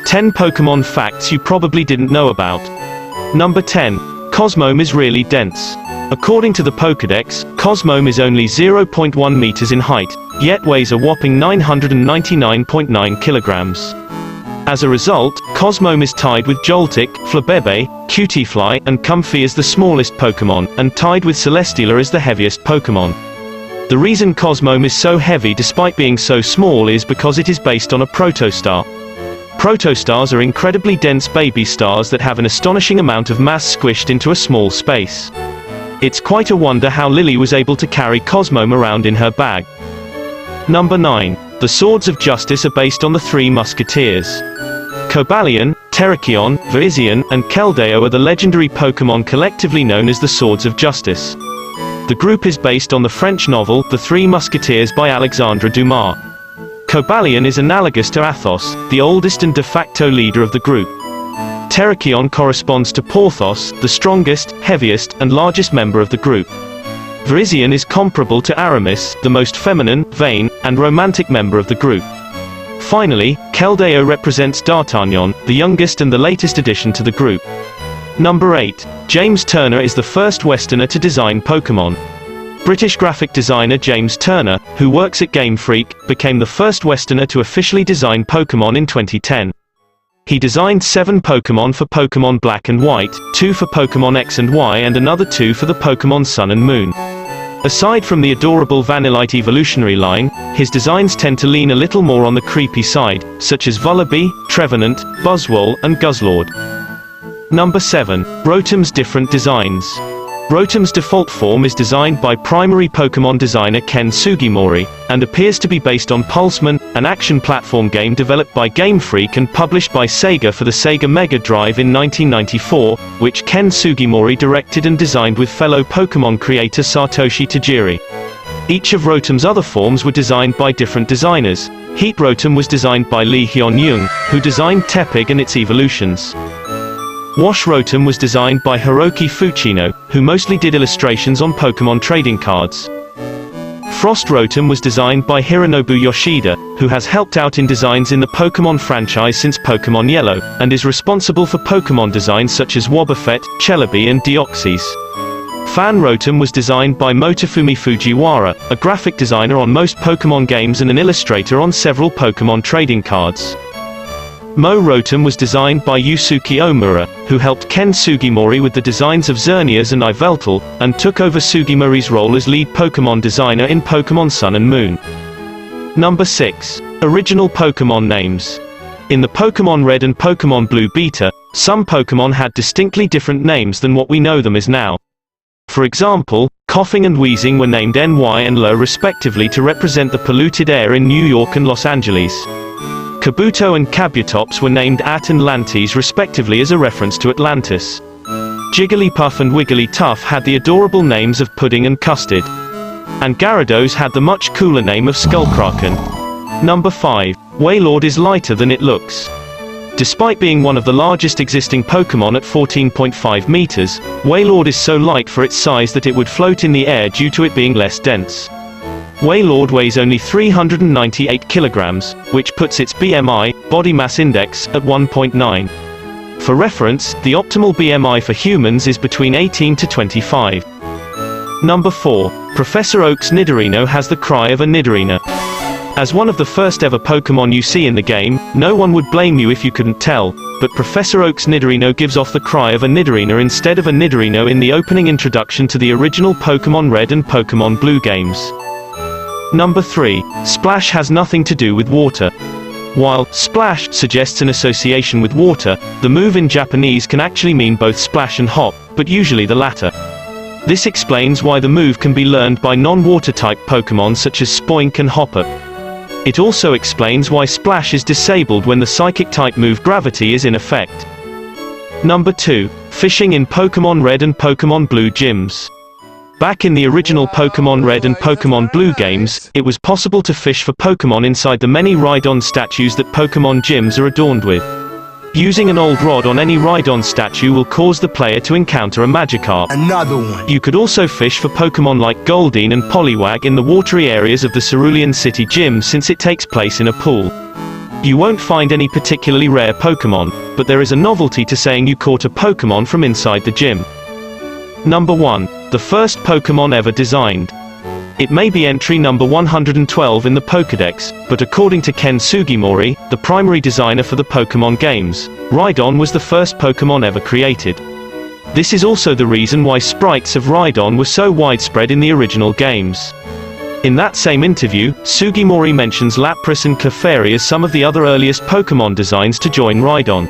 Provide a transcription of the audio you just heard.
10 Pokemon facts you probably didn't know about. Number 10. Cosmoem is really dense. According to the Pokédex, Cosmoem is only 0.1 meters in height, yet weighs a whopping 999.9 kilograms. As a result, Cosmoem is tied with Joltik, Flabebe, Cutiefly, and Comfey as the smallest Pokémon, and tied with Celesteela as the heaviest Pokémon. The reason Cosmoem is so heavy despite being so small is because it is based on a protostar. Protostars are incredibly dense baby stars that have an astonishing amount of mass squished into a small space. It's quite a wonder how Lily was able to carry Cosmoem around in her bag. Number 9. The Swords of Justice are based on the Three Musketeers. Cobalion, Terrakion, Virizion, and Keldeo are the legendary Pokémon collectively known as the Swords of Justice. The group is based on the French novel, The Three Musketeers by Alexandre Dumas. Cobalion is analogous to Athos, the oldest and de facto leader of the group. Terrakion corresponds to Porthos, the strongest, heaviest, and largest member of the group. Virizion is comparable to Aramis, the most feminine, vain, and romantic member of the group. Finally, Keldeo represents D'Artagnan, the youngest and the latest addition to the group. Number 8. James Turner is the first Westerner to design Pokémon. British graphic designer James Turner, who works at Game Freak, became the first Westerner to officially design Pokémon in 2010. He designed 7 Pokémon for Pokémon Black and White, 2 for Pokémon X and Y and another 2 for the Pokémon Sun and Moon. Aside from the adorable Vanillite evolutionary line, his designs tend to lean a little more on the creepy side, such as Vullaby, Trevenant, Buzzwole, and Guzzlord. Number 7. Rotom's different designs. Rotom's default form is designed by primary Pokémon designer Ken Sugimori, and appears to be based on Pulseman, an action platform game developed by Game Freak and published by Sega for the Sega Mega Drive in 1994, which Ken Sugimori directed and designed with fellow Pokémon creator Satoshi Tajiri. Each of Rotom's other forms were designed by different designers. Heat Rotom was designed by Lee Hyun-young, who designed Tepig and its evolutions. Wash Rotom was designed by Hiroki Fuchino, who mostly did illustrations on Pokémon trading cards. Frost Rotom was designed by Hironobu Yoshida, who has helped out in designs in the Pokémon franchise since Pokémon Yellow, and is responsible for Pokémon designs such as Wobbuffet, Celebi and Deoxys. Fan Rotom was designed by Motofumi Fujiwara, a graphic designer on most Pokémon games and an illustrator on several Pokémon trading cards. Mo Rotom was designed by Yusuke Omura, who helped Ken Sugimori with the designs of Xerneas and Yveltal, and took over Sugimori's role as lead Pokémon designer in Pokémon Sun and Moon. Number 6. Original Pokémon names. In the Pokémon Red and Pokémon Blue Beta, some Pokémon had distinctly different names than what we know them as now. For example, Coughing and Wheezing were named NY and LO respectively to represent the polluted air in New York and Los Angeles. Kabuto and Kabutops were named At and Lantes respectively as a reference to Atlantis. Jigglypuff and Wigglytuff had the adorable names of Pudding and Custard. And Gyarados had the much cooler name of Skullkraken. Number 5. Wailord is lighter than it looks. Despite being one of the largest existing Pokémon at 14.5 meters, Wailord is so light for its size that it would float in the air due to it being less dense. Wailord weighs only 398 kilograms, which puts its BMI, body mass index, at 1.9. For reference, the optimal BMI for humans is between 18 to 25. Number 4. Professor Oak's Nidorino has the cry of a Nidorina. As one of the first ever Pokémon you see in the game, no one would blame you if you couldn't tell, but Professor Oak's Nidorino gives off the cry of a Nidorina instead of a Nidorino in the opening introduction to the original Pokémon Red and Pokémon Blue games. Number 3. Splash has nothing to do with water. While splash suggests an association with water, the move in Japanese can actually mean both splash and hop, but usually the latter. This explains why the move can be learned by non-water type Pokémon such as Spoink and Hopper. It also explains why splash is disabled when the psychic type move Gravity is in effect. Number 2. Fishing in Pokémon Red and Pokémon Blue gyms. Back in the original Pokémon Red and Pokémon Blue games, it was possible to fish for Pokémon inside the many Rhydon statues that Pokémon gyms are adorned with. Using an old rod on any Rhydon statue will cause the player to encounter a Magikarp. Another one. You could also fish for Pokémon like Goldeen and Poliwag in the watery areas of the Cerulean City Gym since it takes place in a pool. You won't find any particularly rare Pokémon, but there is a novelty to saying you caught a Pokémon from inside the gym. Number 1. The first Pokémon ever designed. It may be entry number 112 in the Pokédex, but according to Ken Sugimori, the primary designer for the Pokémon games, Rhydon was the first Pokémon ever created. This is also the reason why sprites of Rhydon were so widespread in the original games. In that same interview, Sugimori mentions Lapras and Clefairy as some of the other earliest Pokémon designs to join Rhydon.